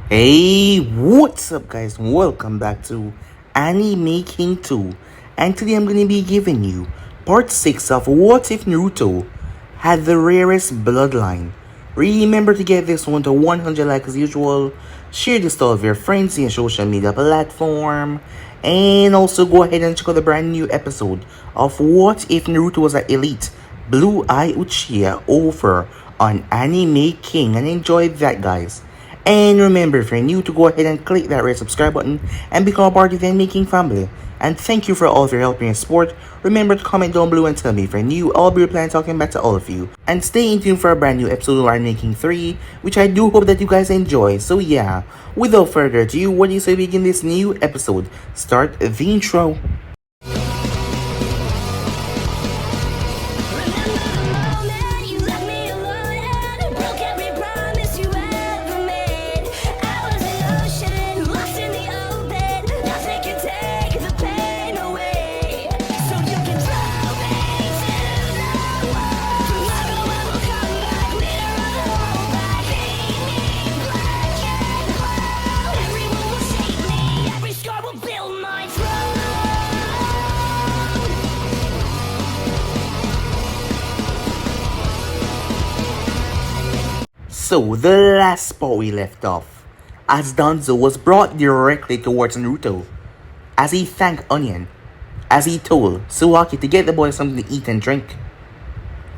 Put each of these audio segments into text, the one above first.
Hey, what's up guys? Welcome back to Anime King 2, and today I'm going to be giving you part 6 of What If Naruto Had the Rarest Bloodline. Remember to get this one to 100 likes as usual, share this to all of your friends in your social media platform, and also go ahead and check out the brand new episode of What If Naruto Was an Elite Blue Eye Uchiha over on Anime King, and enjoy that guys. And remember, if you're new, to go ahead and click that red subscribe button and become a part of the Anime King family. And thank you for all of your help and support. Remember to comment down below and tell me if you're new. I'll be replying talking back to all of you. And stay in tune for a brand new episode of Anime King 3, which I do hope that you guys enjoy. So yeah, without further ado, what do you say we begin this new episode? Start the intro. So, the last spot we left off, as Danzo was brought directly towards Naruto, as he thanked Onion, as he told Tsuaki to get the boy something to eat and drink.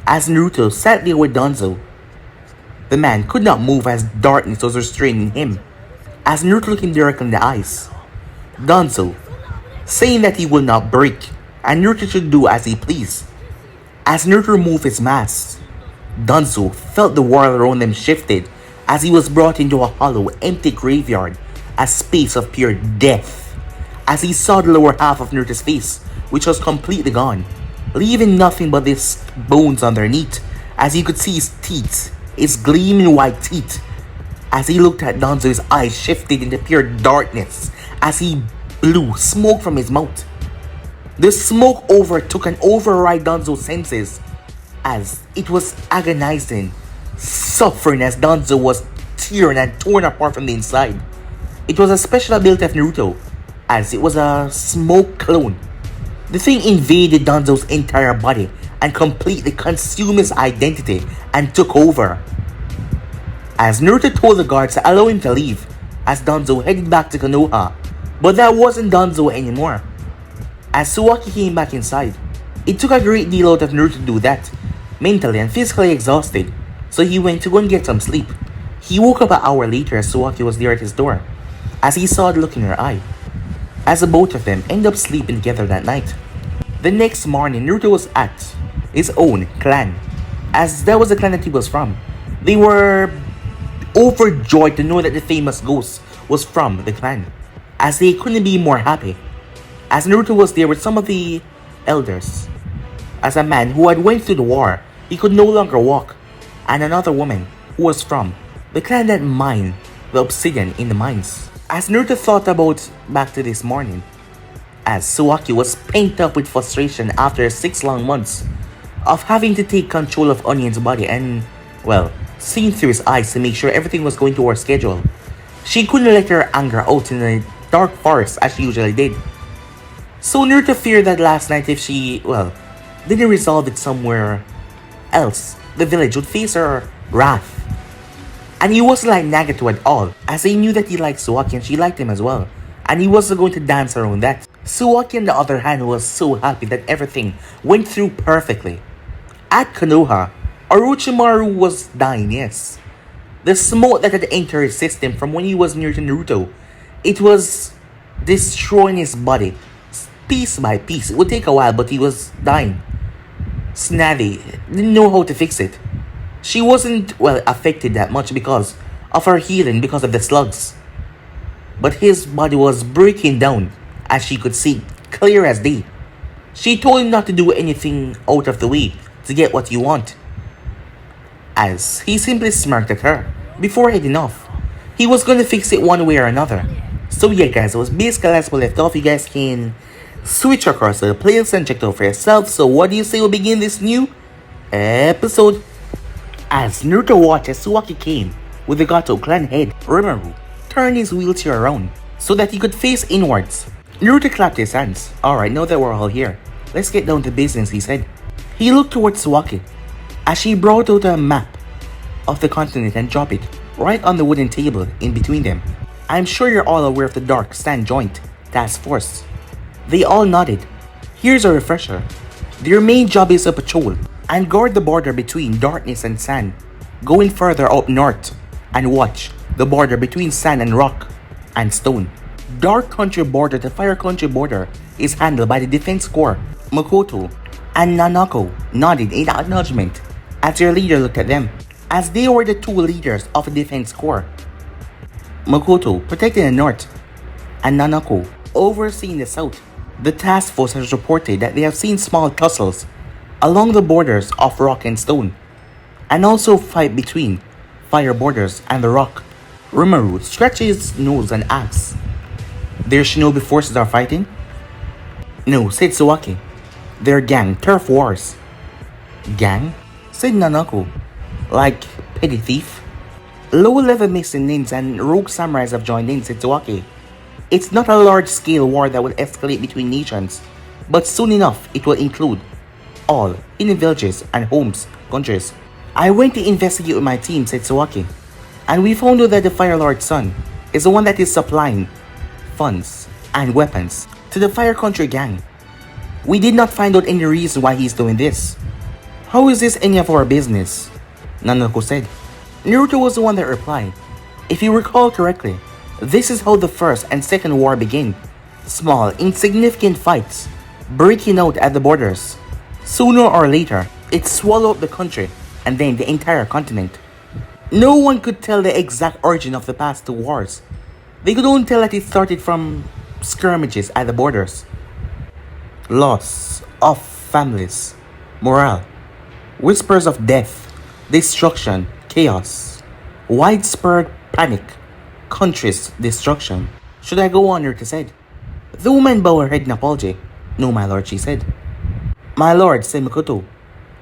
As Naruto sat there with Danzo, the man could not move as darkness was restraining him. As Naruto looked him directly in the eyes, Danzo, saying that he will not break, and Naruto should do as he pleased. As Naruto removed his mask, Danzo felt the world around them shifted as he was brought into a hollow, empty graveyard, a space of pure death. As he saw the lower half of Naruto's face, which was completely gone, leaving nothing but his bones underneath, as he could see his teeth, his gleaming white teeth. As he looked at Danzo, his eyes shifted into pure darkness as he blew smoke from his mouth. The smoke overtook and override Danzo's senses, as it was agonizing, suffering as Danzo was tearing and torn apart from the inside. It was a special ability of Naruto, as it was a smoke clone. The thing invaded Danzo's entire body and completely consumed his identity and took over. As Naruto told the guards to allow him to leave, as Danzo headed back to Konoha, but that wasn't Danzo anymore. As Tsuaki came back inside, it took a great deal out of Naruto to do that, mentally and physically exhausted, so he went to go and get some sleep. He woke up an hour later as Tsuaki was there at his door, as he saw the look in her eye, as the both of them ended up sleeping together that night. The next morning, Naruto was at his own clan, as that was the clan that he was from. They were overjoyed to know that the famous ghost was from the clan, as they couldn't be more happy. As Naruto was there with some of the elders, as a man who had went through the war, he could no longer walk, and another woman who was from the clan that mined the obsidian in the mines. As Naruto thought about back to this morning, as Tsuaki was pent up with frustration after 6 long months of having to take control of Onion's body and, well, seeing through his eyes to make sure everything was going to her schedule, she couldn't let her anger out in the dark forest as she usually did. So Naruto feared that last night if she, well, didn't resolve it somewhere else, the village would face her wrath. And he wasn't like Nagato at all, as he knew that he liked Tsuaki and she liked him as well, and he wasn't going to dance around that. Tsuaki on the other hand was so happy that everything went through perfectly. At Konoha, Orochimaru was dying, yes. The smoke that had entered his system from when he was near to Naruto, it was destroying his body, piece by piece. It would take a while, but he was dying. Snavy didn't know how to fix it. She wasn't, well, affected that much because of her healing because of the slugs. But his body was breaking down, as she could see clear as day. She told him not to do anything out of the way to get what you want, as he simply smirked at her before heading off. He was gonna fix it one way or another. So yeah guys, it was basically as we left off. You guys can switch across to the playlist and check it out for yourself. So what do you say we begin this new episode? As Naruto watched as Tsuaki came with the Gato clan head Orochimaru turned his wheelchair around so that he could face inwards. Naruto clapped his hands. Alright, now that we're all here, let's get down to business, he said. He looked towards Sawaki as she brought out a map of the continent and dropped it right on the wooden table in between them. I'm sure you're all aware of the Dark Sand Joint Task Force. They all nodded. Here's a refresher. Their main job is to patrol and guard the border between darkness and sand, going further up north and watch the border between sand and rock and stone. Dark Country border to Fire Country border is handled by the Defense Corps. Makoto and Nanako nodded in acknowledgement as their leader looked at them, as they were the two leaders of the Defense Corps. Makoto protecting the north and Nanako overseeing the south. The task force has reported that they have seen small tussles along the borders of rock and stone, and also fight between fire borders and the rock. Orochimaru stretches his nose and asks, their shinobi forces are fighting? No, said Sawaki. Their gang, turf wars. Gang? Said Nanako. Like petty thief? Low-level ninjas and rogue samurais have joined in, said Sawaki. It's not a large-scale war that will escalate between nations, but soon enough it will include all hidden villages and homes, countries. I went to investigate with my team, said Sawaki, and we found out that the Fire Lord's son is the one that is supplying funds and weapons to the Fire Country gang. We did not find out any reason why he's doing this. How is this any of our business? Nanako said. Naruto was the one that replied. If you recall correctly, this is how the First and Second War began. Small, insignificant fights, breaking out at the borders. Sooner or later, it swallowed the country and then the entire continent. No one could tell the exact origin of the past two wars. They could only tell that it started from skirmishes at the borders. Loss of families, morale, whispers of death, destruction, chaos, widespread panic, country's destruction. Should I go on, Naruto said. The woman bowed her head in apology. No, my lord, she said. My lord, said Makoto.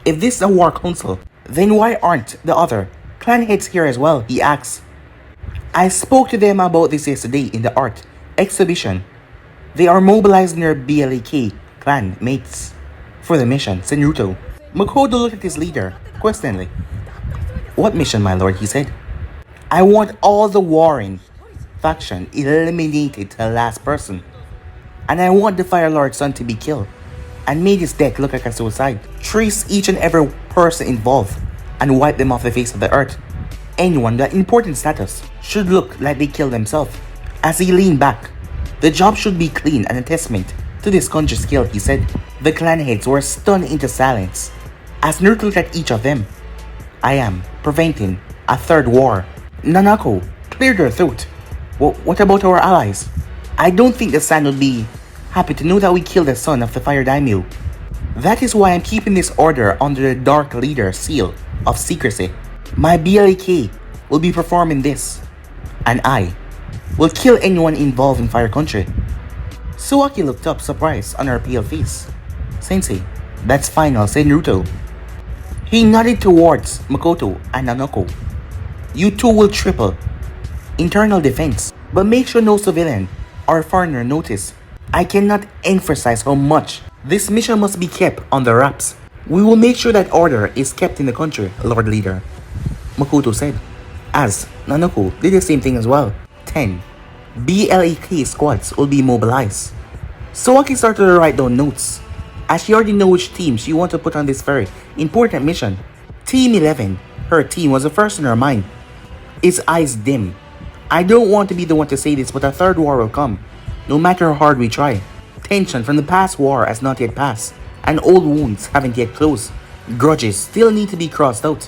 If this is a war council, then why aren't the other clan heads here as well, he asked. I spoke to them about this yesterday in the art exhibition. They are mobilizing their BLAK clan mates for the mission, said Naruto. Makoto looked at his leader questioningly. What mission, my lord, he said. I want all the warring faction eliminated to the last person. And I want the Fire Lord's son to be killed and made his death look like a suicide. Trace each and every person involved and wipe them off the face of the earth. Anyone with important status should look like they killed themselves. As he leaned back, the job should be clean and a testament to this country's skill, he said. The clan heads were stunned into silence as Naruto looked at each of them. I am preventing a third war. Nanako cleared her throat. What about our allies? I don't think the Sand would be happy to know that we killed the son of the Fire Daimyo. That is why I'm keeping this order under the Dark Leader seal of secrecy. My BLAK will be performing this, and I will kill anyone involved in Fire Country. Sawaki looked up, surprised on her pale face. Sensei, that's final, said Naruto. He nodded towards Makoto and Nanako. You two will triple internal defense, but make sure no civilian or foreigner notice. I cannot emphasize how much this mission must be kept on the wraps. We will make sure that order is kept in the country, Lord Leader, Makoto said, as Nanako did the same thing as well. 10 BLAK squads will be mobilized. Sawaki started to write down notes, as she already knows which team she wanted to put on this very important mission. Team 11, her team, was the first in her mind. His eyes dim. I don't want to be the one to say this, but a third war will come, no matter how hard we try. Tension from the past war has not yet passed, and old wounds haven't yet closed. Grudges still need to be crossed out.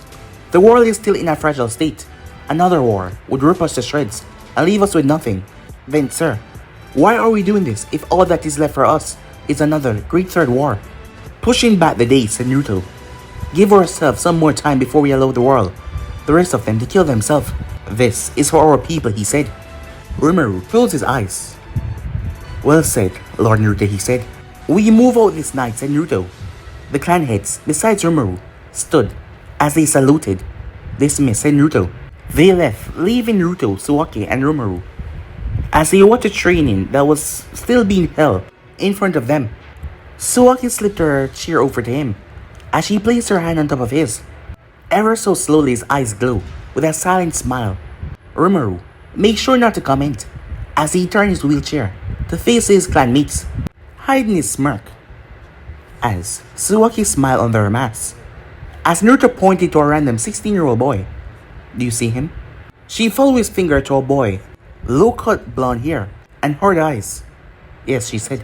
The world is still in a fragile state. Another war would rip us to shreds and leave us with nothing. Then, sir, why are we doing this if all that is left for us is another great third war? Pushing back the days, said Naruto. Give ourselves some more time before we allow the world, the rest of them, to kill themselves. This is for our people, he said. Orochimaru closed his eyes. Well said, Lord Naruto, he said. We move out this night, said Naruto. The clan heads, besides Orochimaru, stood as they saluted. Dismissed, said Naruto. They left, leaving Naruto, Sawaki, and Orochimaru as they watched the training that was still being held in front of them. Suwaki slipped her chair over to him as she placed her hand on top of his. Ever so slowly his eyes glowed with a silent smile. Orochimaru, make sure not to comment, as he turned his wheelchair to face his clanmates, hiding his smirk as Suwaki smiled under her mask. As Naruto pointed to a random 16-year-old boy. Do you see him? She followed his finger to a boy, low-cut blonde hair and hard eyes. Yes, she said.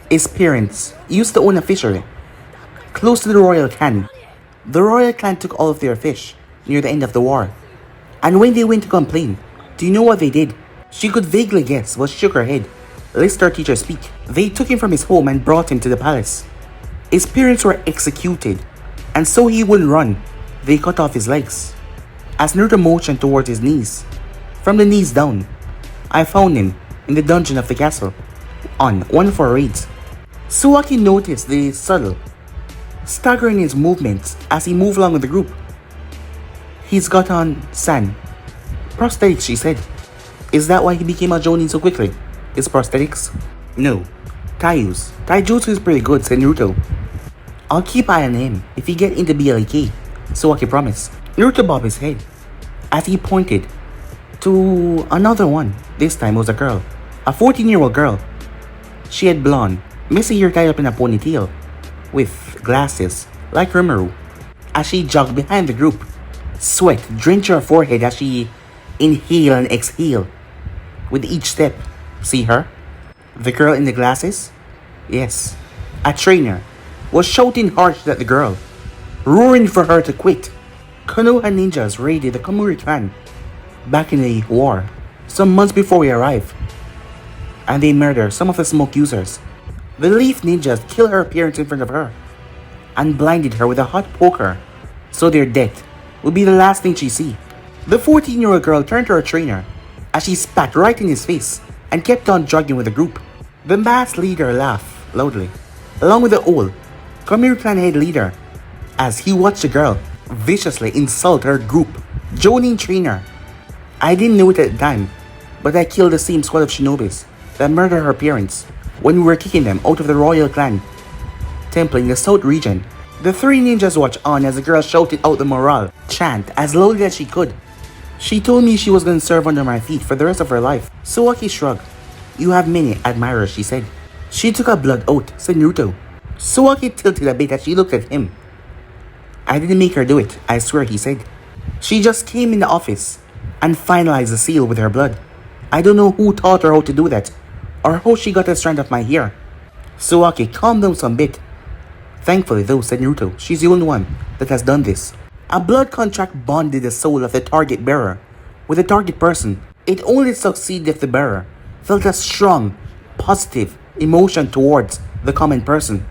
His parents used to own a fishery close to the royal clan. The royal clan took all of their fish near the end of the war. And when they went to complain, do you know what they did? She could vaguely guess, but shook her head. Lest her teacher speak. They took him from his home and brought him to the palace. His parents were executed, and so he wouldn't run. They cut off his legs. As Naruto motioned towards his knees, from the knees down, I found him in the dungeon of the castle on one of our raids. Suwaki noticed the subtle, staggering his movements as he moved along with the group. He's got on prosthetics, she said. Is that why he became a Jonin so quickly? His prosthetics? No. Taijutsu is pretty good, said Naruto. I'll keep eye on him if he get into BLK, Suwaki promised. Naruto bobbed his head as he pointed to another one. This time it was a girl. A 14-year-old girl. She had blonde, messy hair tied up in a ponytail, with glasses, like Orochimaru. As she jogged behind the group, sweat drenched her forehead as she inhaled and exhaled with each step. See her? The girl in the glasses? Yes. A trainer was shouting harsh at the girl, roaring for her to quit. Konoha ninjas raided the Komuri clan back in the war, some months before we arrived, and they murdered some of the smoke users. The Leaf ninjas killed her parents in front of her and blinded her with a hot poker, so their death would be the last thing she see. The 14-year-old girl turned to her trainer as she spat right in his face and kept on jogging with the group. The masked leader laughed loudly, along with the old Komuri clan head leader, as he watched the girl viciously insult her group Jonin trainer. I didn't know it at the time, but I killed the same squad of shinobis that murdered her parents when we were kicking them out of the royal clan temple in the south region. The three ninjas watched on as the girl shouted out the morale chant as loudly as she could. She told me she was going to serve under my feet for the rest of her life. Suwaki shrugged. You have many admirers, she said. She took a blood oath, said Naruto. Suwaki tilted a bit as she looked at him. I didn't make her do it, I swear, he said. She just came in the office and finalized the seal with her blood. I don't know who taught her how to do that, or how she got a strand of my hair. Suwaki, calm down some bit. Thankfully though, said Naruto, she's the only one that has done this. A blood contract bonded the soul of the target bearer with the target person. It only succeeded if the bearer felt a strong, positive emotion towards the common person.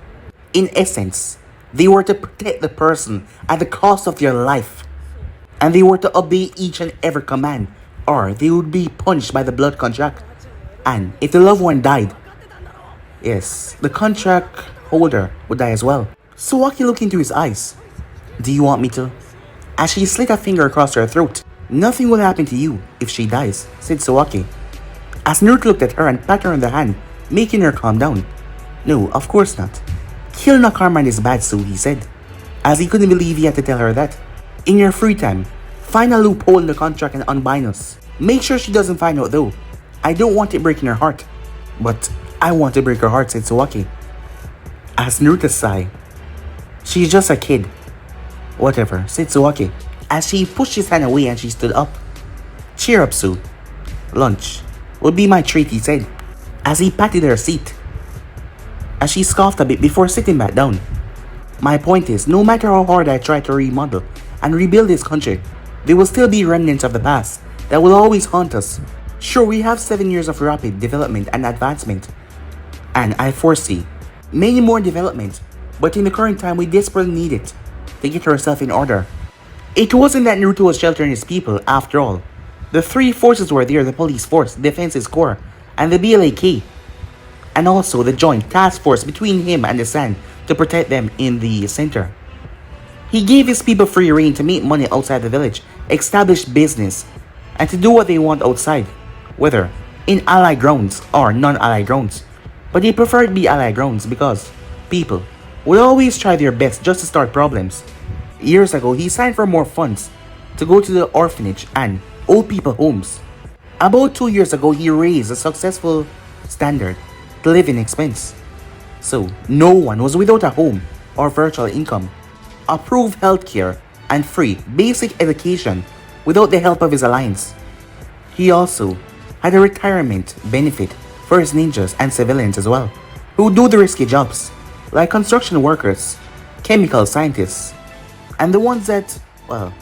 In essence, they were to protect the person at the cost of their life, and they were to obey each and every command, or they would be punished by the blood contract. And if the loved one died, yes, the contract holder would die as well. Suwaki looked into his eyes. Do you want me to? As she slid a finger across her throat. Nothing will happen to you if she dies, said Suwaki. As Naruto looked at her and patted her on the hand, making her calm down. No, of course not. Kill no karma is bad, Su, he said, as he couldn't believe he had to tell her that. In your free time, find a loophole in the contract and unbind us. Make sure she doesn't find out though. I don't want it breaking her heart. But I want to break her heart, said Suwaki. As Naruto sighed. She's just a kid. Whatever, said Suwaki, as she pushed his hand away and she stood up. Cheer up, Su. Lunch will be my treat, he said, as he patted her seat. As she scoffed a bit before sitting back down. My point is, no matter how hard I try to remodel and rebuild this country, there will still be remnants of the past that will always haunt us. Sure, we have 7 years of rapid development and advancement, and I foresee many more developments, but in the current time we desperately need it to get ourselves in order. It wasn't that Naruto was sheltering his people after all. The three forces were there: the police force, defenses corps, and the BLAK, and also the joint task force between him and the Sand to protect them in the center. He gave his people free rein to make money outside the village, establish business, and to do what they want outside, whether in allied grounds or non-allied grounds. But they preferred to be allied grounds because people would always try their best just to start problems. Years ago, he signed for more funds to go to the orphanage and old people homes. About 2 years ago, he raised a successful standard to living expense. So, no one was without a home or virtual income, approved healthcare, and free basic education without the help of his alliance. He also had a retirement benefit for his ninjas and civilians as well, who do the risky jobs, like construction workers, chemical scientists, and the ones that, well,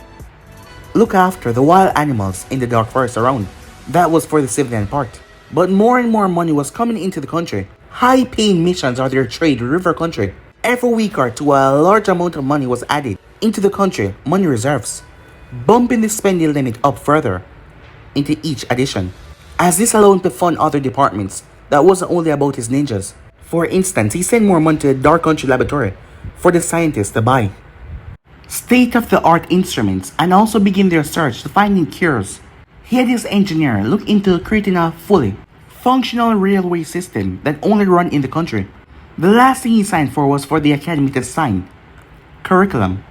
look after the wild animals in the dark forest around. That was for the civilian part. But more and more money was coming into the country. High-paying missions or their trade river country. Every week or two, a large amount of money was added into the country money reserves, bumping the spending limit up further into each addition, as this allowed him to fund other departments that wasn't only about his ninjas. For instance, he sent more money to the Dark Country Laboratory for the scientists to buy state-of-the-art instruments and also begin their search to finding cures. He had his engineer look into creating a fully functional railway system that only run in the country. The last thing he signed for was for the academy to sign curriculum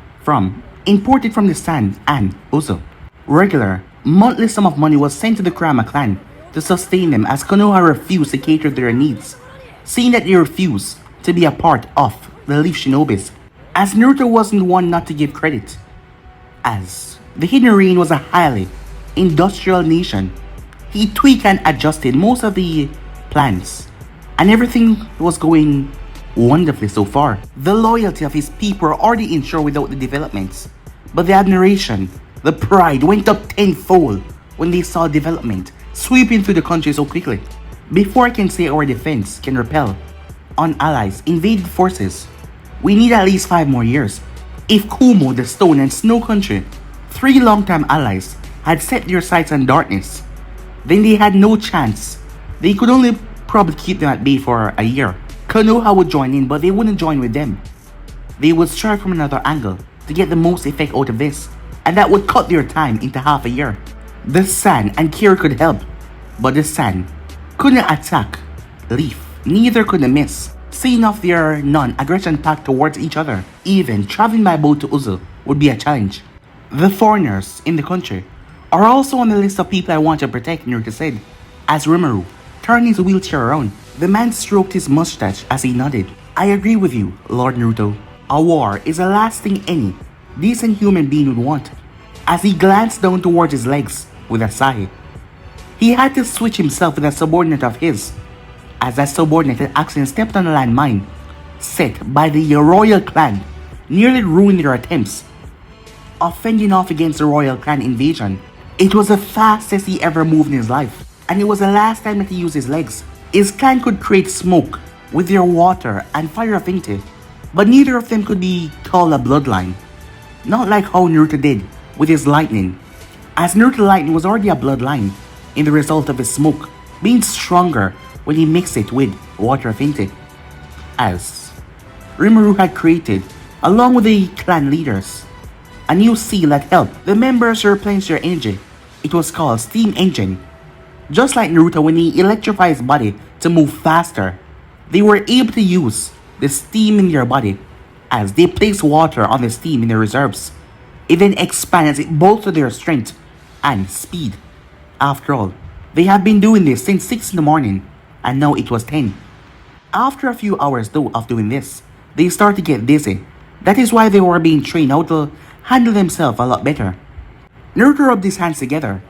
imported from the Sand and Uzo. Regular monthly sum of money was sent to the Kurama clan to sustain them, as Konoha refused to cater to their needs, seeing that they refused to be a part of the Leaf Shinobis, as Naruto wasn't one not to give credit, as the Hidden Rain was a highly industrial nation. He tweaked and adjusted most of the plans, and everything was going wonderfully so far. The loyalty of his people were already ensured without the developments, but the admiration, the pride went up tenfold when they saw development sweeping through the country so quickly. Before I can say our defense can repel on allies' invaded forces, we need at least 5 more years. If Kumo, the Stone, and Snow Country, 3 long-time allies, had set their sights on darkness, then they had no chance. They could only probably keep them at bay for a year. Konoha would join in, but they wouldn't join with them. They would strike from another angle to get the most effect out of this, and that would cut their time into half a year. The Sand and Kira could help, but the Sand couldn't attack Leaf, neither could the Mist. Seeing off their non-aggression pact towards each other, even traveling by boat to Uzo would be a challenge. The foreigners in the country are also on the list of people I want to protect, Naruto said, as Orochimaru turned his wheelchair around. The man stroked his mustache as he nodded. I agree with you, Lord Naruto. A war is the last thing any decent human being would want. As he glanced down towards his legs with a sigh, he had to switch himself with a subordinate of his, as that subordinate had accidentally stepped on a landmine set by the royal clan, nearly ruining their attempts of fending off against the royal clan invasion. It was the fastest he ever moved in his life, and it was the last time that he used his legs. His clan could create smoke with their water and fire affinity, but neither of them could be called a bloodline. Not like how Naruto did with his lightning, as Naruto lightning was already a bloodline in the result of his smoke being stronger when he mixed it with water affinity, as Orochimaru had created, along with the clan leaders, a new seal that helped the members replenish their energy. It was called Steam Engine. Just like Naruto when he electrified his body to move faster, they were able to use the steam in their body as they placed water on the steam in their reserves. It then expanded as it bolstered their strength and speed. After all, they have been doing this since 6 in the morning, and now it was 10. After a few hours though of doing this, they started to get dizzy. That is why they were being trained how to handle themselves a lot better. Naruto rubbed his hands together.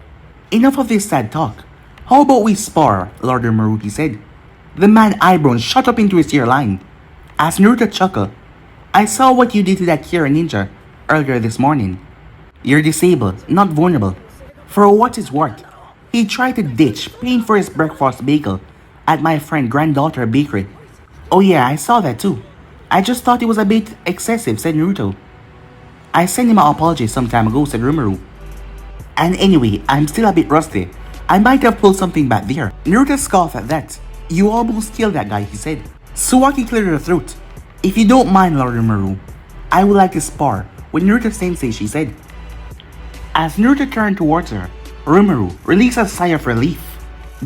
Enough of this sad talk. How about we spar, Lord Orochimaru, he said. The man's eyebrows shot up into his hairline. As Naruto chuckled, I saw what you did to that Kira ninja earlier this morning. You're disabled, not vulnerable. For what it's worth, he tried to ditch paying for his breakfast bagel at my friend granddaughter bakery. Oh yeah, I saw that too. I just thought it was a bit excessive, said Naruto. I sent him an apology some time ago, said Orochimaru. And anyway, I'm still a bit rusty. I might have pulled something back there. Naruto scoffed at that. You almost killed that guy, he said. Tsuwaki cleared her throat. If you don't mind, Lord Orochimaru, I would like to spar with Naruto-sensei, she said. As Naruto turned towards her, Orochimaru released a sigh of relief.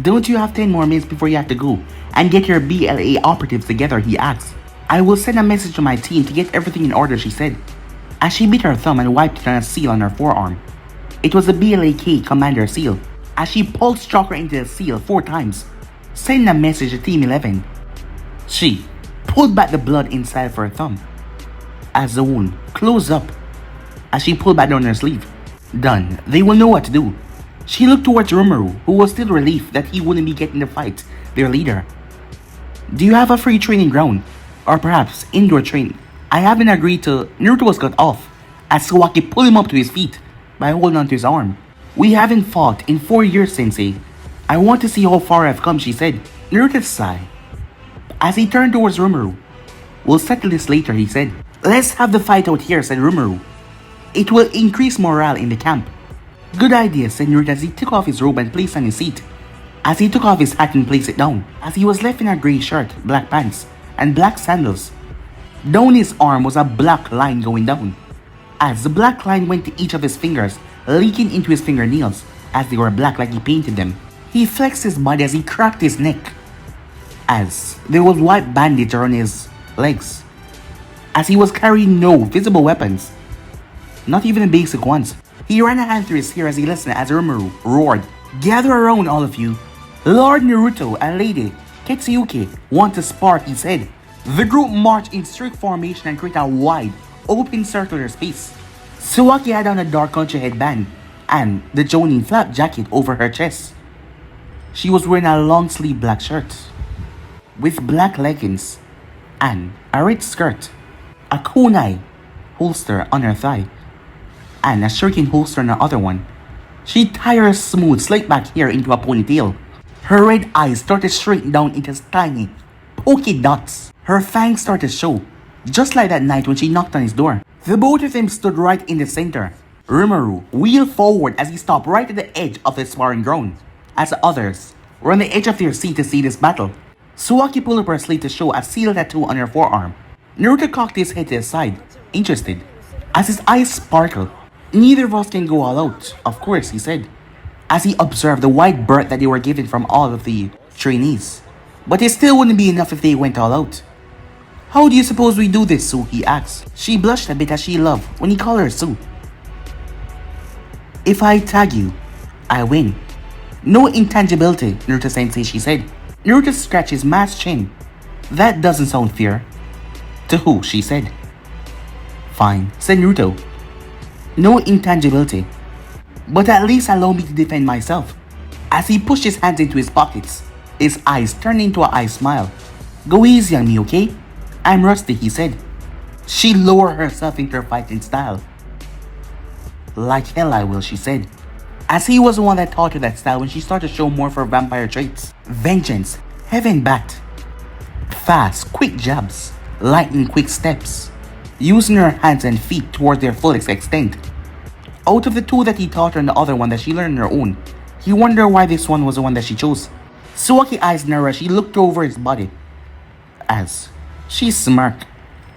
Don't you have 10 more minutes before you have to go and get your BLA operatives together, he asked. I will send a message to my team to get everything in order, she said, as she bit her thumb and wiped it on a seal on her forearm. It was the BLAK commander seal, as she pulsed Chakra into the seal 4 times, sending a message to Team 11. She pulled back the blood inside of her thumb, as the wound closed up, as she pulled back down her sleeve. Done, they will know what to do. She looked towards Orochimaru, who was still relieved that he wouldn't be getting the fight, their leader. Do you have a free training ground? Or perhaps indoor training? I haven't agreed to. Naruto was cut off, as Sawaki pulled him up to his feet by holding onto his arm. We haven't fought in 4 years, Sensei. I want to see how far I've come, she said. Naruto sighed, as he turned towards Orochimaru. We'll settle this later, he said. Let's have the fight out here, said Orochimaru. It will increase morale in the camp. Good idea, said Naruto as he took off his robe and placed on his seat. As he took off his hat and placed it down, as he was left in a grey shirt, black pants, and black sandals. Down his arm was a black line going down, as the black line went to each of his fingers, leaking into his fingernails, as they were black like he painted them. He flexed his body as he cracked his neck, as there was white bandage around his legs, as he was carrying no visible weapons, not even the basic ones. He ran a hand through his hair as he listened as Orochimaru roared, Gather around, all of you. Lord Naruto and Lady Kitsuyuki want to spar, he said. The group marched in strict formation and created a wide, open circular space. Sawaki had on a dark country headband and the Jonin flap jacket over her chest. She was wearing a long-sleeved black shirt with black leggings and a red skirt, a kunai holster on her thigh, and a shuriken holster on the other one. She tied her smooth, slick back hair into a ponytail. Her red eyes started straight down into tiny, pokey dots. Her fangs started to show, just like that night when she knocked on his door. The both of them stood right in the center. Orochimaru wheeled forward as he stopped right at the edge of the sparring ground, as the others were on the edge of their seat to see this battle. Sawaki pulled up her sleeve to show a seal tattoo on her forearm. Naruto cocked his head to the side, interested, as his eyes sparkled. Neither of us can go all out, of course, he said, as he observed the wide berth that they were given from all of the trainees. But it still wouldn't be enough if they went all out. How do you suppose we do this, Sue? He asked. She blushed a bit as she loved when he called her Sue. If I tag you, I win. No intangibility, Naruto-sensei, she said. Naruto scratched his masked chin. That doesn't sound fair. To who? She said. Fine, said Naruto. No intangibility. But at least allow me to defend myself. As he pushed his hands into his pockets, his eyes turned into an eye smile. Go easy on me, okay? I'm rusty, he said. She lowered herself into her fighting style. Like hell I will, she said, as he was the one that taught her that style when she started to show more of her vampire traits. Vengeance, heaven bat, fast, quick jabs, lightning quick steps, using her hands and feet towards their fullest extent. Out of the two that he taught her and the other one that she learned on her own, he wondered why this one was the one that she chose. Sawaki's eyes narrowed as she looked over his body, as she smirked.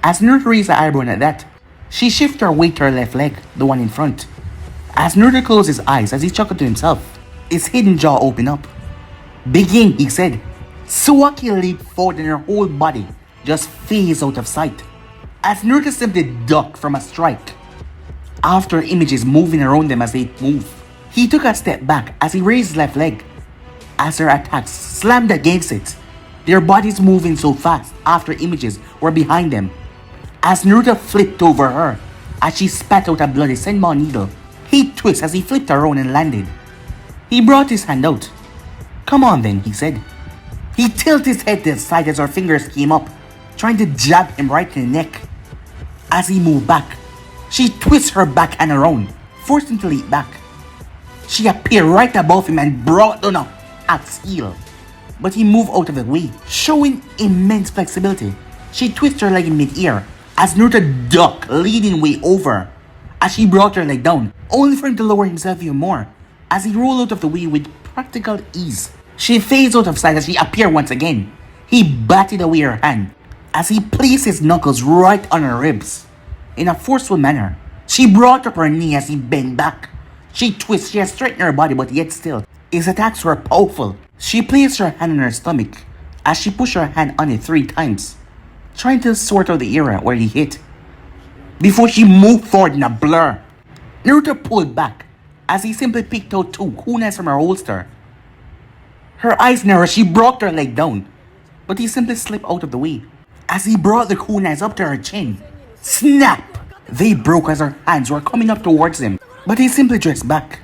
As Naruto raised her eyebrow at that, she shifted her weight to her left leg, the one in front. As Naruto closed his eyes as he chuckled to himself, his hidden jaw opened up. Begin, he said. Sawaki leaped forward and her whole body just phased out of sight, as Naruto simply ducked from a strike. After images moving around them as they moved, he took a step back as he raised his left leg. As her attacks slammed against it, their bodies moving so fast after images were behind them. As Naruto flipped over her, as she spat out a bloody senbon needle, he twisted as he flipped around and landed. He brought his hand out. Come on then, he said. He tilted his head to the side as her fingers came up, trying to jab him right in the neck. As he moved back, she twisted her backhand around, forced him to leap back. She appeared right above him and brought down a axe heel, but he moved out of the way, showing immense flexibility. She twisted her leg in mid-air as Naruto ducked, leading way over, as she brought her leg down, only for him to lower himself even more, as he rolled out of the way with practical ease. She phased out of sight as she appeared once again. He batted away her hand, as he placed his knuckles right on her ribs. In a forceful manner, she brought up her knee as he bent back. She twisted, she had straightened her body, but yet still, his attacks were powerful. She placed her hand on her stomach as she pushed her hand on it 3 times, trying to sort out the area where he hit, before she moved forward in a blur. Naruto pulled back as he simply picked out 2 kunais from her holster. Her eyes narrowed, she brought her leg down, but he simply slipped out of the way. As he brought the kunais up to her chin, snap! They broke as her hands were coming up towards him, but he simply dressed back.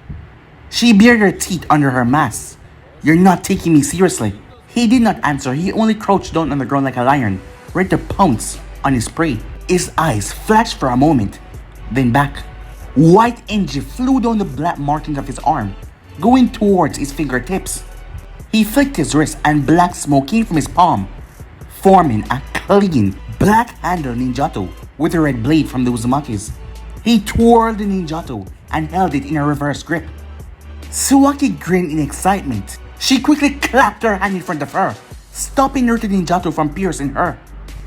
She bared her teeth under her mask. "You're not taking me seriously." He did not answer, he only crouched down on the ground like a lion, ready to pounce on his prey. His eyes flashed for a moment, then back. White energy flew down the black markings of his arm, going towards his fingertips. He flicked his wrist and black smoke came from his palm, forming a clean, black-handled ninjato with a red blade from the Uzumakis. He twirled the ninjato and held it in a reverse grip. Tsuaki grinned in excitement. She quickly clapped her hand in front of her, stopping Naruto ninjato from piercing her.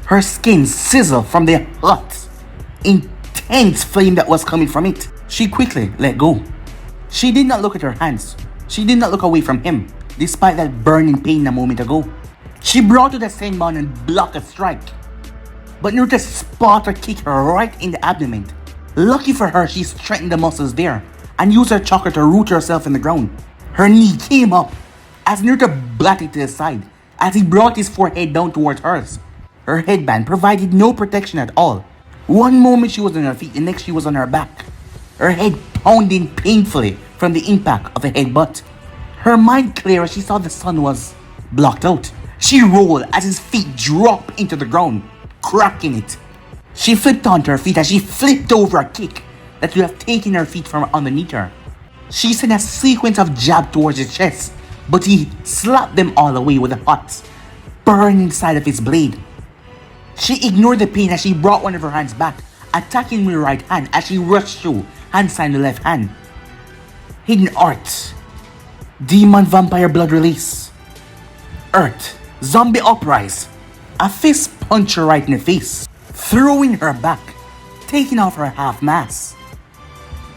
Her skin sizzled from the hot, intense flame that was coming from it. She quickly let go. She did not look at her hands. She did not look away from him, despite that burning pain a moment ago. She brought to the Senbon and blocked a strike, but Naruto spotted her kick her right in the abdomen. Lucky for her, she strengthened the muscles there and used her chakra to root herself in the ground. Her knee came up as Naruto batted to the side as he brought his forehead down towards hers. Her headband provided no protection at all. One moment she was on her feet, the next she was on her back, her head pounding painfully from the impact of a headbutt. Her mind clear as she saw the sun was blocked out. She rolled as his feet dropped into the ground, cracking it. She flipped onto her feet as she flipped over a kick that would have taken her feet from underneath her. She sent a sequence of jabs towards his chest, but he slapped them all away with a hot, burning side of his blade. She ignored the pain as she brought one of her hands back, attacking with her right hand as she rushed through, hand sign the left hand. Hidden Art. Demon Vampire Blood Release. Earth. Zombie Uprise. A fist punched her right in the face, throwing her back, taking off her half mask.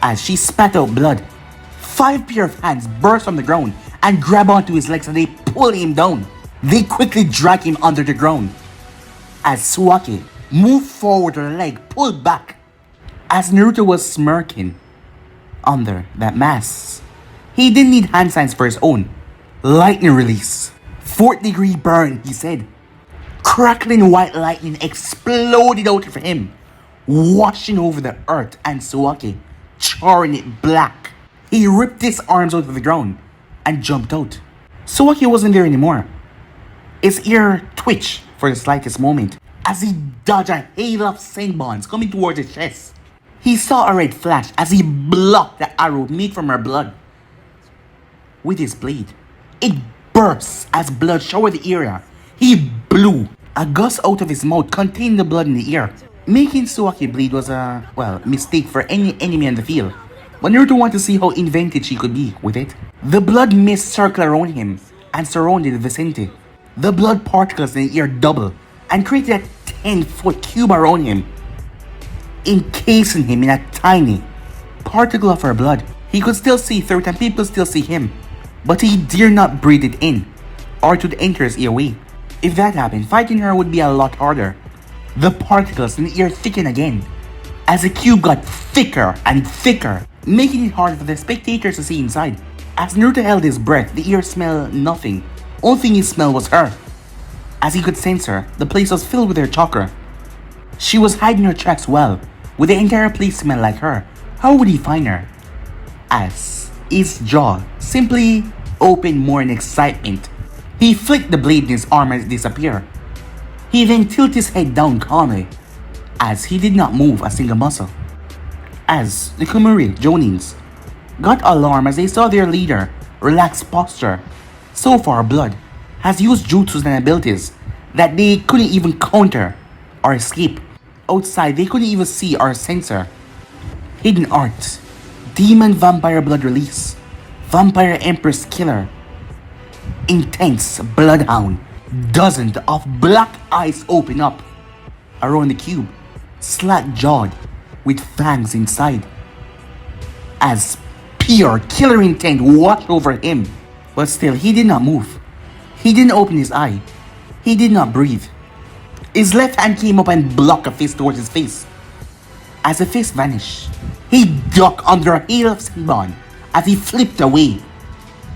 As she spat out blood, 5 pair of hands burst from the ground and grab onto his legs and they pull him down. They quickly drag him under the ground. As Tsuaki moved forward, her leg pulled back. As Naruto was smirking under that mask, he didn't need hand signs for his own. Lightning release. 4th degree burn, he said. Crackling white lightning exploded out of him, washing over the earth and Tsuaki, charring it black. He ripped his arms out of the ground and jumped out. Tsuaki wasn't there anymore. His ear twitched for the slightest moment as he dodged a hail of senbons coming towards his chest. He saw a red flash as he blocked the arrow made from her blood with his blade. It burst as blood showered the area. He blew. A gust out of his mouth contained the blood in the air. Making Tsuaki bleed was a, mistake for any enemy on the field. But Naruto wanted to see how inventive she could be with it. The blood mist circled around him and surrounded the vicinity. The blood particles in the air doubled and created a 10-foot cube around him, encasing him in a tiny particle of her blood. He could still see through it and people still see him, but he dared not breathe it in or to enter his airway. If that happened, fighting her would be a lot harder. The particles in the air thickened again as the cube got thicker and thicker, making it hard for the spectators to see inside. As Naruto held his breath, the air smelled nothing. Only thing he smelled was her. As he could sense her, the place was filled with her chakra. She was hiding her tracks well, with the entire place smelled like her. How would he find her? As his jaw simply opened more in excitement, he flicked the blade in his arm as it disappeared. He then tilted his head down calmly, as he did not move a single muscle. As the Kumuri Jonins got alarmed as they saw their leader relax posture. So far, Blood has used jutsus and abilities that they couldn't even counter or escape. Outside, they couldn't even see or censor. Hidden Art. Demon Vampire Blood Release. Vampire Empress Killer. Intense Bloodhound. Dozens of black eyes open up around the cube, slack-jawed with fangs inside, as pure killer intent washed over him. But still, he did not move. He didn't open his eye. He did not breathe. His left hand came up and blocked a fist towards his face. As the fist vanished, he ducked under a hail of Senbon as he flipped away.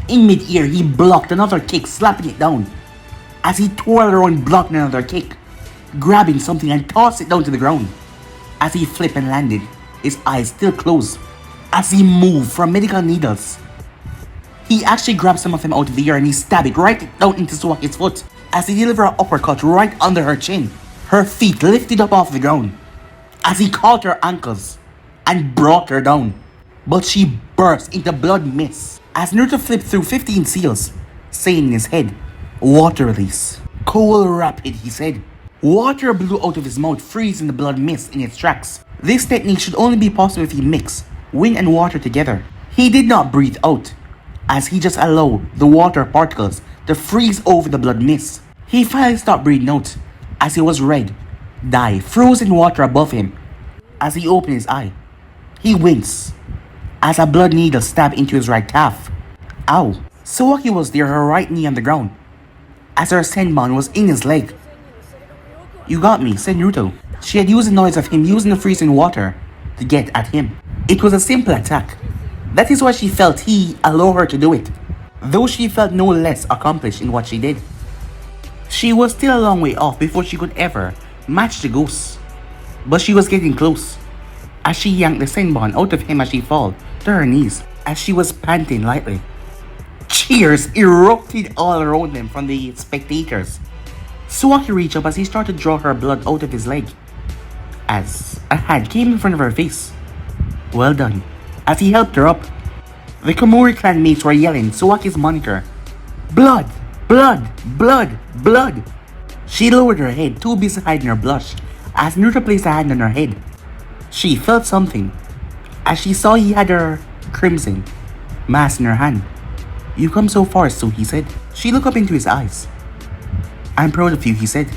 In mid-air, he blocked another kick, slapping it down. As he twirled around, blocking another kick, grabbing something and tossed it down to the ground. As he flipped and landed, his eyes still closed. As he moved from medical needles, he actually grabbed some of them out of the air and he stabbed it right down into Suwaki's foot. As he delivered an uppercut right under her chin, her feet lifted up off the ground. As he caught her ankles and brought her down, but she burst into blood mist. As Naruto flipped through 15 seals, saying in his head, "Water release." "Cool rapid," he said. Water blew out of his mouth, freezing the blood mist in its tracks. This technique should only be possible if he mixed wind and water together. He did not breathe out, as he just allowed the water particles to freeze over the blood mist. He finally stopped breathing out, as he was red, dye, frozen water above him. As he opened his eye, he winced, as a blood needle stabbed into his right calf. Ow! Sawaki was there, her right knee on the ground, as her Senbon was in his leg. "You got me," said Naruto. She had used the noise of him using the freezing water to get at him. It was a simple attack. That is why she felt he allowed her to do it, though she felt no less accomplished in what she did. She was still a long way off before she could ever match the ghost, but she was getting close, as she yanked the Senbon out of him as she fell to her knees, as she was panting lightly. Cheers erupted all around them from the spectators. Sawaki reached up as he started to draw her blood out of his leg, as a hand came in front of her face. "Well done," as he helped her up. The Komori clan mates were yelling Sawaki's moniker, "Blood! Blood! Blood! Blood!" She lowered her head, too busy hiding her blush, as Naruto placed a hand on her head. She felt something, as she saw he had her crimson mask in her hand. "You come so far, Su," he said. She looked up into his eyes. "I'm proud of you," he said.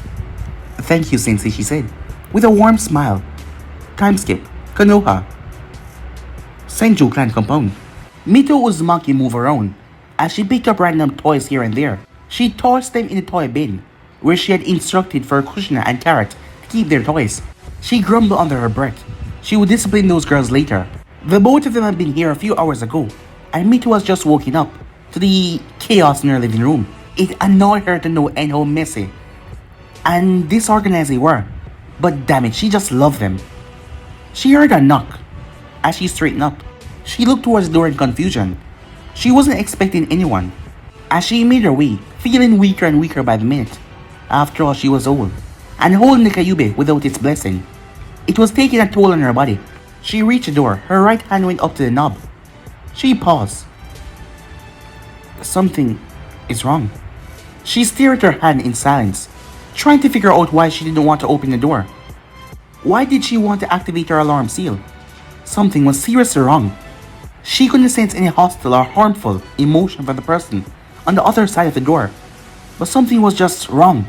"Thank you, Sensei," she said, with a warm smile. Time skip. Konoha. Senju clan compound. Mito Uzumaki moved around, as she picked up random toys here and there. She tossed them in the toy bin, where she had instructed for Kushina and Carrot to keep their toys. She grumbled under her breath. She would discipline those girls later. The both of them had been here a few hours ago, and Mito was just waking up to the chaos in her living room. It annoyed her to no end how messy and disorganized they were, but damn it, she just loved them. She heard a knock. As she straightened up, she looked towards the door in confusion. She wasn't expecting anyone. As she made her way, feeling weaker and weaker by the minute. After all, she was old, and holding the Kyuubi without its blessing, it was taking a toll on her body. She reached the door, her right hand went up to the knob. She paused. Something is wrong. She stared at her hand in silence, trying to figure out why she didn't want to open the door. Why did she want to activate her alarm seal? Something was seriously wrong. She couldn't sense any hostile or harmful emotion from the person on the other side of the door, but something was just wrong.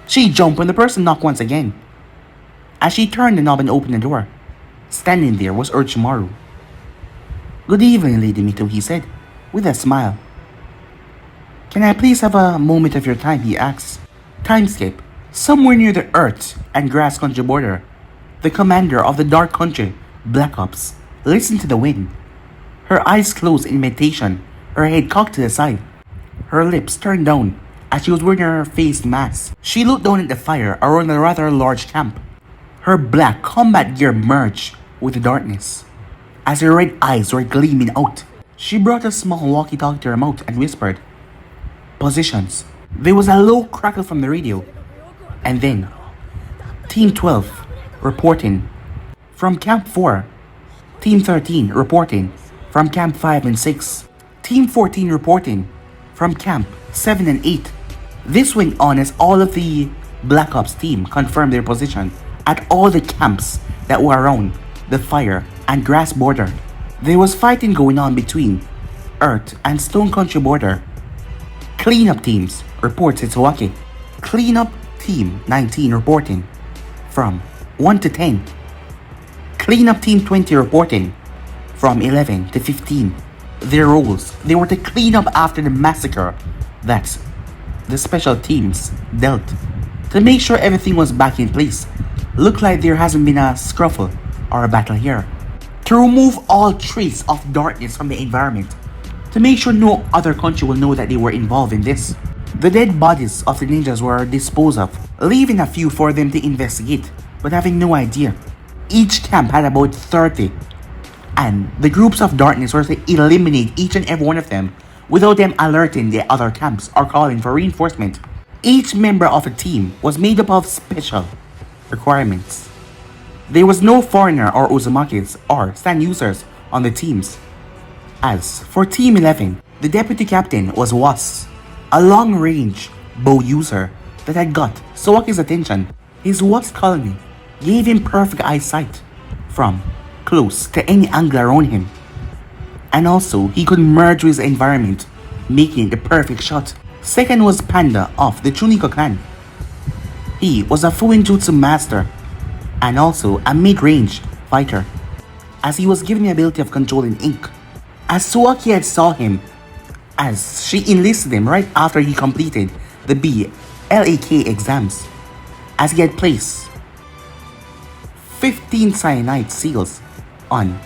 She jumped when the person knocked once again. As she turned the knob and opened the door, standing there was Orochimaru. "Good evening, Lady Mito," he said, with a smile. "Can I please have a moment of your time?" he asked. Timeskip. Somewhere near the Earth and Grass Country border, the commander of the Dark Country, Black Ops, listened to the wind. Her eyes closed in meditation, her head cocked to the side, her lips turned down as she was wearing her face mask. She looked down at the fire around a rather large camp. Her black combat gear merged with the darkness, as her red eyes were gleaming out. She brought a small walkie-talkie to her mouth and whispered, "Positions." There was a low crackle from the radio, and then Team 12 reporting from Camp 4, Team 13 reporting from Camp 5 and 6, Team 14 reporting from Camp 7 and 8. This went on as all of the Black Ops team confirmed their position at all the camps that were around the fire and grass border. There was fighting going on between Earth and Stone Country border. Cleanup teams reports at Sawaki. Cleanup Team 19 reporting from 1 to 10. Cleanup Team 20 reporting from 11 to 15. Their roles, they were to clean up after the massacre that the special teams dealt to make sure everything was back in place. Looked like there hasn't been a scuffle or a battle here. To remove all trace of darkness from the environment, to make sure no other country will know that they were involved in this. The dead bodies of the ninjas were disposed of, leaving a few for them to investigate, but having no idea. Each camp had about 30, and the groups of darkness were to eliminate each and every one of them without them alerting the other camps or calling for reinforcement. Each member of a team was made up of special requirements. There was no foreigner or Uzumakis or stand users on the teams. As for Team 11, the deputy captain was Was, a long-range bow user that had got Sawaki's attention. His Was colony gave him perfect eyesight from close to any angle around him. And also, he could merge with his environment, making the perfect shot. Second was Panda of the Chuniko clan. He was a Fuinjutsu master and also a mid-range fighter, as he was given the ability of controlling ink. As Sawaki had saw him, as she enlisted him right after he completed the BLAK exams, as he had placed 15 cyanide seals on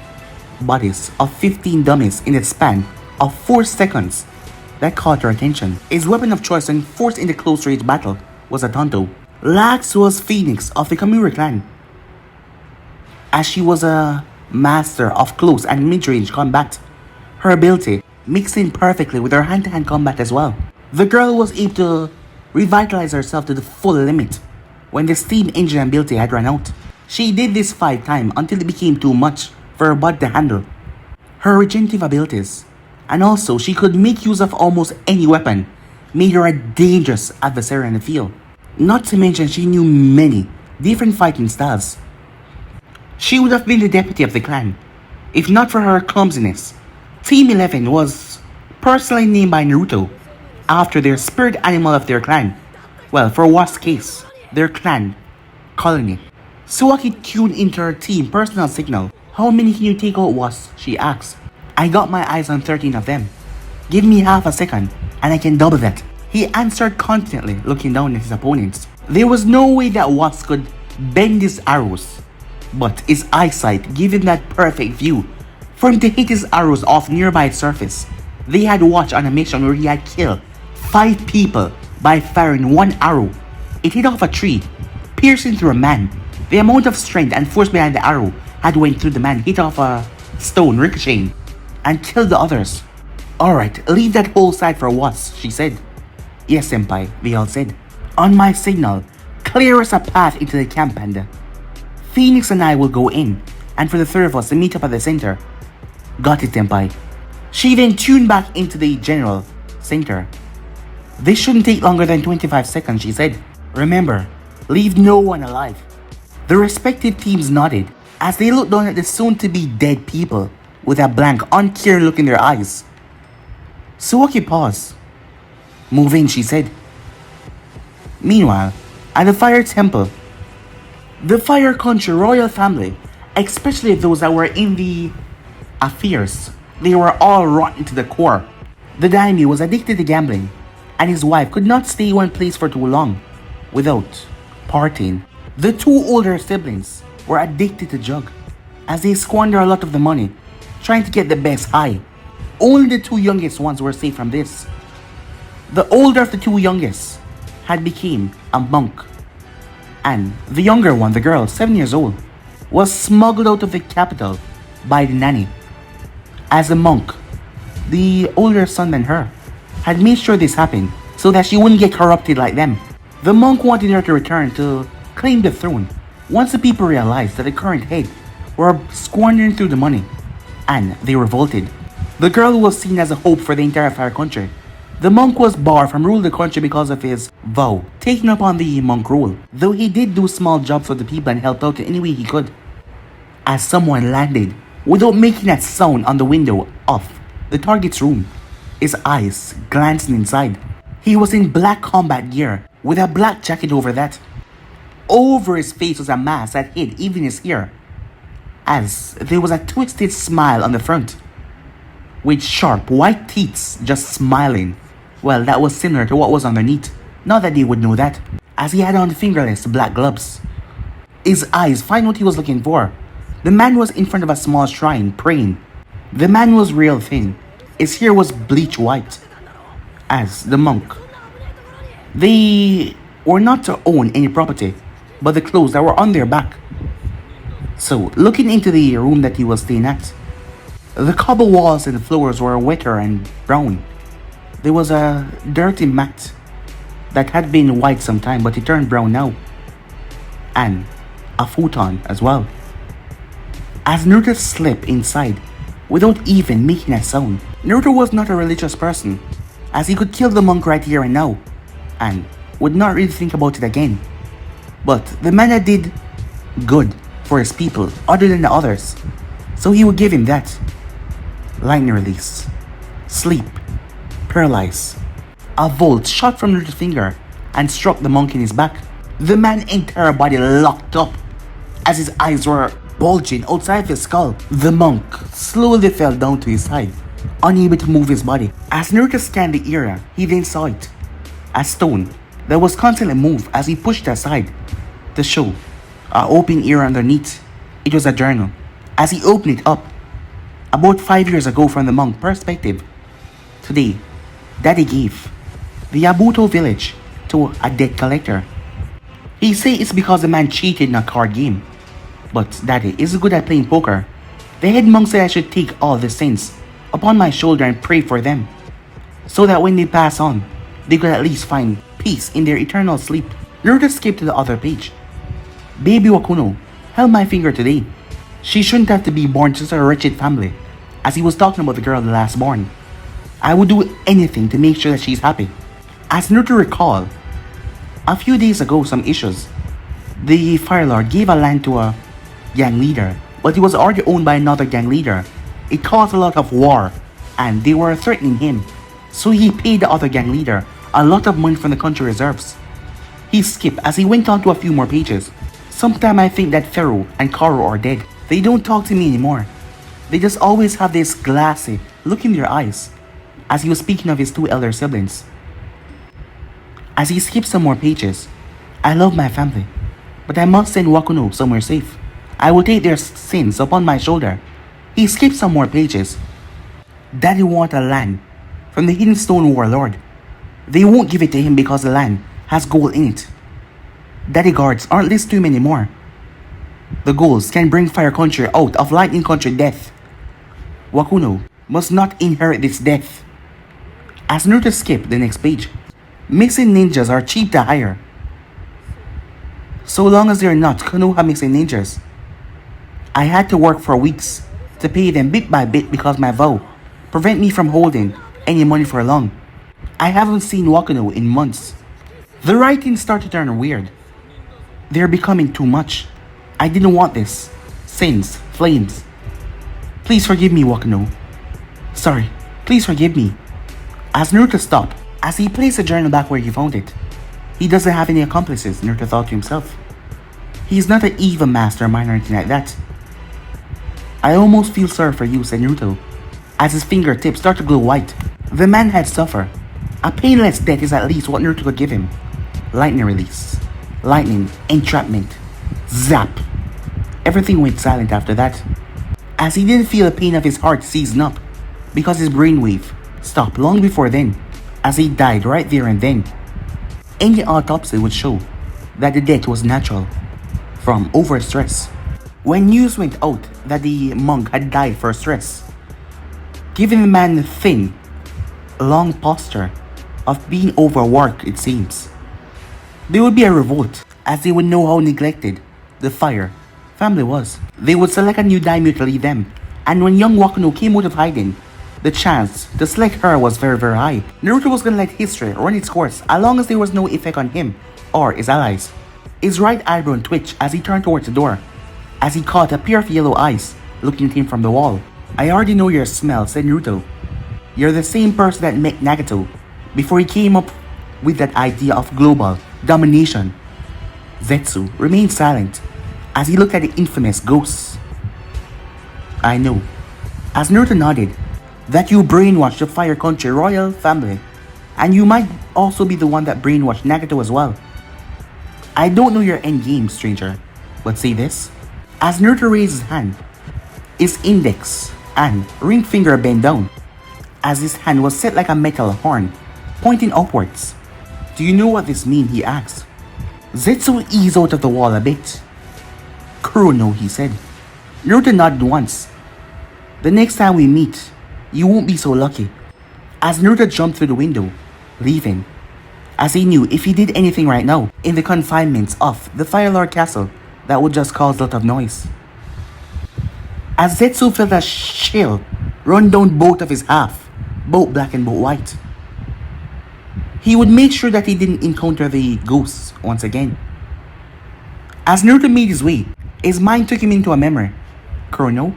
bodies of 15 dummies in a span of 4 seconds. That caught her attention. His weapon of choice when forced into close range battle was a Tonto. Lax was Phoenix of the Kamura clan, as she was a master of close and mid-range combat. Her ability mixed in perfectly with her hand-to-hand combat as well. The girl was able to revitalize herself to the full limit when the steam engine ability had run out. She did this 5 times until it became too much for her body to handle. Her regenerative abilities, and also she could make use of almost any weapon, made her a dangerous adversary in the field. Not to mention she knew many different fighting styles. She would have been the deputy of the clan, if not for her clumsiness. Team 11 was personally named by Naruto after their spirit animal of their clan. Well, for worst case, their clan colony. Sawaki tuned into her team personal signal. How many can you take out, Was? She asked. I got my eyes on 13 of them. Give me half a second and I can double that. He answered confidently, looking down at his opponents. There was no way that Was could bend his arrows, but his eyesight gave him that perfect view for him to hit his arrows off nearby surface. They had watched on a mission where he had killed 5 people by firing 1 arrow. It hit off a tree, piercing through a man. The amount of strength and force behind the arrow had went through the man, hit off a stone, ricocheting, and killed the others. Alright, leave that whole side for Was, she said. Yes, senpai, they all said. On my signal, clear us a path into the camp, Panda. Phoenix and I will go in, and for the 3 of us to meet up at the center. Got it, senpai. She then tuned back into the general center. This shouldn't take longer than 25 seconds, she said. Remember, leave no one alive. The respective teams nodded as they looked down at the soon-to-be dead people with a blank, uncaring look in their eyes. Sawaki paused. Move in, she said. Meanwhile, at the Fire Temple, the Fire Country royal family, especially those that were in the affairs, they were all rotten to the core. The daimyo was addicted to gambling, and his wife could not stay in one place for too long without partying. The 2 older siblings were addicted to drug, as they squandered a lot of the money trying to get the best high. Only the 2 youngest ones were safe from this. The older of the 2 youngest had become a monk, and the younger one, the girl, 7 years old, was smuggled out of the capital by the nanny. As a monk, the older son than her had made sure this happened so that she wouldn't get corrupted like them. The monk wanted her to return to claim the throne once the people realized that the current head were squandering through the money, and they revolted. The girl was seen as a hope for the entire Fire Country. The monk was barred from ruling the country because of his vow, taking upon the monk role, though he did do small jobs for the people and helped out in any way he could. As someone landed without making that sound on the window of the target's room, his eyes glancing inside. He was in black combat gear with a black jacket over that. Over his face was a mask that hid even his ear, as there was a twisted smile on the front, with sharp white teeth just smiling. Well, that was similar to what was underneath. Not that they would know that, as he had on fingerless black gloves. His eyes find what he was looking for. The man was in front of a small shrine, praying. The man was real thin. His hair was bleach white, as the monk. They were not to own any property, but the clothes that were on their back. So, looking into the room that he was staying at, the cobble walls and floors were wetter and brown. There was a dirty mat that had been white some time, but it turned brown now. And a futon as well. As Naruto slept inside, without even making a sound. Naruto was not a religious person, as he could kill the monk right here and now, and would not really think about it again. But the man did good for his people other than the others, so he would give him that. Lightning release, sleep, paralyze. A bolt shot from Naruto's finger and struck the monk in his back. The man's entire body locked up as his eyes were bulging outside his skull. The monk slowly fell down to his side, unable to move his body. As Naruto scanned the area, he then saw it. A stone that was constantly moved as he pushed it aside to show an open area underneath. It was a journal. As he opened it up, about 5 years ago from the monk perspective, today, Daddy gave the Yabuto village to a debt collector. He say it's because the man cheated in a card game. But Daddy is good at playing poker. The head monk said I should take all the sins upon my shoulder and pray for them, so that when they pass on, they could at least find peace in their eternal sleep. Naruto skipped to the other page. Baby Wakuno held my finger today. She shouldn't have to be born to such a wretched family, as he was talking about the girl the last born. I would do anything to make sure that she's happy. As Naruto recalled, a few days ago some issues. The Fire Lord gave a land to a gang leader, but it was already owned by another gang leader. It caused a lot of war, and they were threatening him. So he paid the other gang leader a lot of money from the country reserves. He skipped as he went on to a few more pages. Sometime I think that Feru and Karu are dead. They don't talk to me anymore. They just always have this glassy look in their eyes, as he was speaking of his two elder siblings. As he skipped some more pages, I love my family, but I must send Wakuno somewhere safe. I will take their sins upon my shoulder. He skipped some more pages. Daddy want a land from the Hidden Stone Warlord. They won't give it to him because the land has gold in it. Daddy guards aren't listening to him anymore. The ghouls can bring Fire Country out of Lightning Country death. Wakuno must not inherit this death. As Naruto skipped the next page, missing ninjas are cheap to hire. So long as they're not Konoha missing ninjas. I had to work for weeks to pay them bit by bit because my vow prevent me from holding any money for long. I haven't seen Wakuno in months. The writing started to turn weird. They're becoming too much. I didn't want this. Sins, flames. Please forgive me, Wakuno. Sorry, please forgive me. As Naruto stopped, as he placed the journal back where he found it. He doesn't have any accomplices, Naruto thought to himself. He's not an evil mastermind or anything like that. I almost feel sorry for you, said Naruto, as his fingertips start to glow white. The man had suffered. A painless death is at least what Naruto could give him. Lightning release. Lightning entrapment. Zap. Everything went silent after that, as he didn't feel the pain of his heart seizing up, because his brainwave stopped long before then, as he died right there and then. Any autopsy would show that the death was natural, from overstress. When news went out that the monk had died for stress, giving the man thin, long posture of being overworked, it seems, there would be a revolt, as they would know how neglected the Fire family was. They would select a new daimyo to lead them, and when young Wakuno came out of hiding, the chance to select her was very high. Naruto was gonna let history run its course as long as there was no effect on him or his allies. His right eyebrow twitched as he turned towards the door, as he caught a pair of yellow eyes looking at him from the wall. I already know your smell, said Naruto. You're the same person that met Nagato before he came up with that idea of global domination. Zetsu remained silent as he looked at the infamous ghosts. I know. As Naruto nodded, that you brainwashed the Fire Country royal family And you might also be the one that brainwashed Nagato as well. I don't know your endgame, stranger, but say this. As Naruto raised his hand, his index and ring finger bent down, as his hand was set like a metal horn, pointing upwards. Do you know what this means? He asked. Zetsu eased out of the wall a bit. Kurono, he said. Naruto nodded once. The next time we meet, you won't be so lucky. As Naruto jumped through the window, leaving, as he knew if he did anything right now in the confinements of the Fire Lord Castle, that would just cause a lot of noise. As Zetsu felt a chill run down both of his half, both black and both white, he would make sure that he didn't encounter the ghosts once again. As Naruto made his way, his mind took him into a memory. Kurono?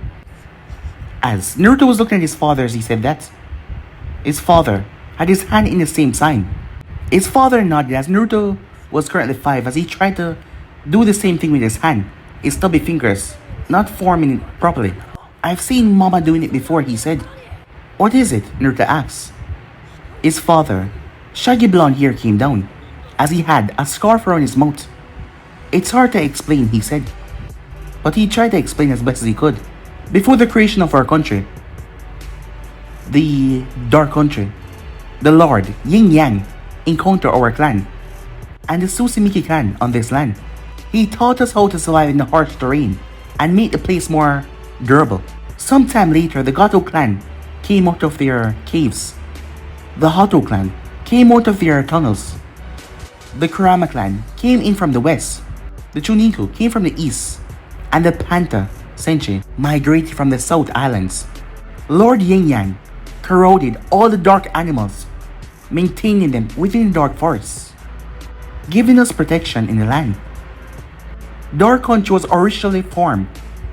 As Naruto was looking at his father as he said that, his father had his hand in the same sign. His father nodded as Naruto was currently 5 as he tried to do the same thing with his hand, his stubby fingers not forming it properly. I've seen Mama doing it before, he said. What is it? Naruto asked. His father, shaggy blonde hair, came down as he had a scarf around his mouth. It's hard to explain, he said, but he tried to explain as best as he could. Before the creation of our country, the Dark Country, the Lord Yin Yang encountered our clan and the Tsushimiki clan on this land. He taught us how to survive in the harsh terrain and make the place more durable. Sometime later, the Gato clan came out of their caves. The Hato clan came out of their tunnels. The Kurama clan came in from the west. The Chuniku came from the east. And the Panta Senshi migrated from the South Islands. Lord Yin Yang corroded all the dark animals, maintaining them within the dark forests, giving us protection in the land. Dark Country was originally formed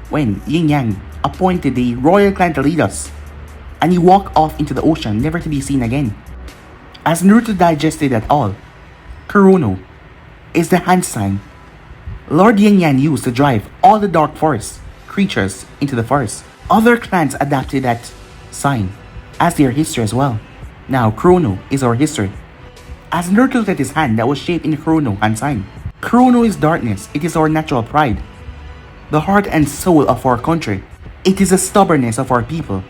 when Yin Yang appointed the royal clan to lead us, and he walked off into the ocean never to be seen again. As Naruto digested that all, Kurono is the hand sign Lord Yin Yang used to drive all the dark forest creatures into the forest. Other clans adapted that sign as their history as well. Now Kurono is our history. As Naruto looked at his hand that was shaped in the Kurono hand sign. Kurono is darkness, it is our natural pride. The heart and soul of our country. It is the stubbornness of our people.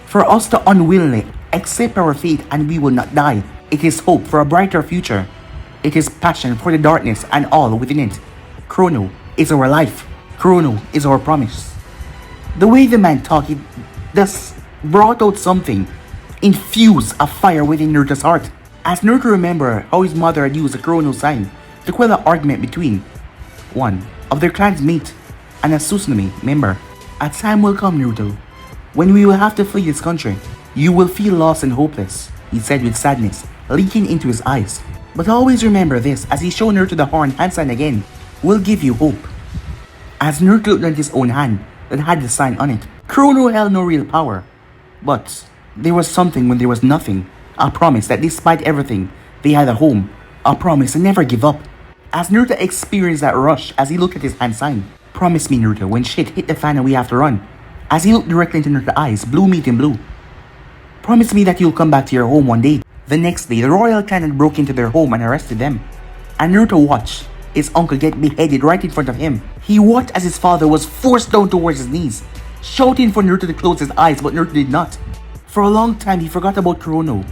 For us to unwillingly accept our fate and we will not die. It is hope for a brighter future. It is passion for the darkness and all within it. Kurono is our life. Kurono is our promise. The way the man talked, he just brought out something, infused a fire within Naruto's heart. As Naruto remembered how his mother had used the Kurono sign to quell an argument between one of their clan's mate and a Tsunami member. A time will come, Naruto, when we will have to flee this country. You will feel lost and hopeless, he said with sadness leaking into his eyes. But always remember this, as he showed Naruto the horn hand sign again, will give you hope. As Naruto looked at his own hand that had the sign on it, Kurono held no real power. But there was something when there was nothing. A promise that despite everything, they had a home. A promise to never give up. As Naruto experienced that rush as he looked at his hand sign. Promise me, Naruto, when shit hit the fan and we have to run. As he looked directly into Naruto's eyes, blue meeting blue. Promise me that you'll come back to your home one day. The next day, the royal clan had broke into their home and arrested them. And Naruto watched his uncle get beheaded right in front of him. He watched as his father was forced down towards his knees, shouting for Naruto to close his eyes, but Naruto did not. For a long time, he forgot about Kurono.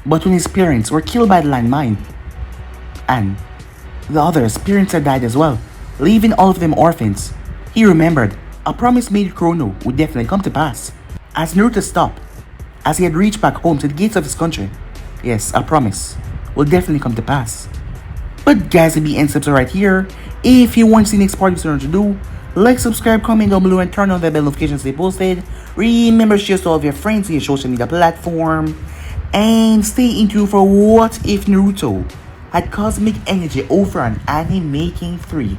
But when his parents were killed by the landmine, and the others' parents had died as well, leaving all of them orphans, he remembered a promise made to Kurono would definitely come to pass. As Naruto stopped, as he had reached back home to the gates of his country, yes, a promise will definitely come to pass. But guys, the end steps are right here. If you want to see the next part of what to do, like, subscribe, comment down below, and turn on the bell notifications they posted. Remember to share to all of your friends in your social media platform. And stay in tune for What If Naruto had cosmic energy over an anime making 3,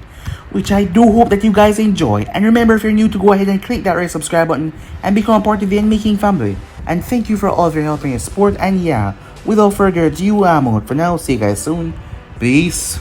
which I do hope that you guys enjoy. And remember, if you're new, to go ahead and click that red subscribe button and become part of the making family. And thank you for all of your help and your support. And yeah, without further ado, I'm out for now. See you guys soon. Peace.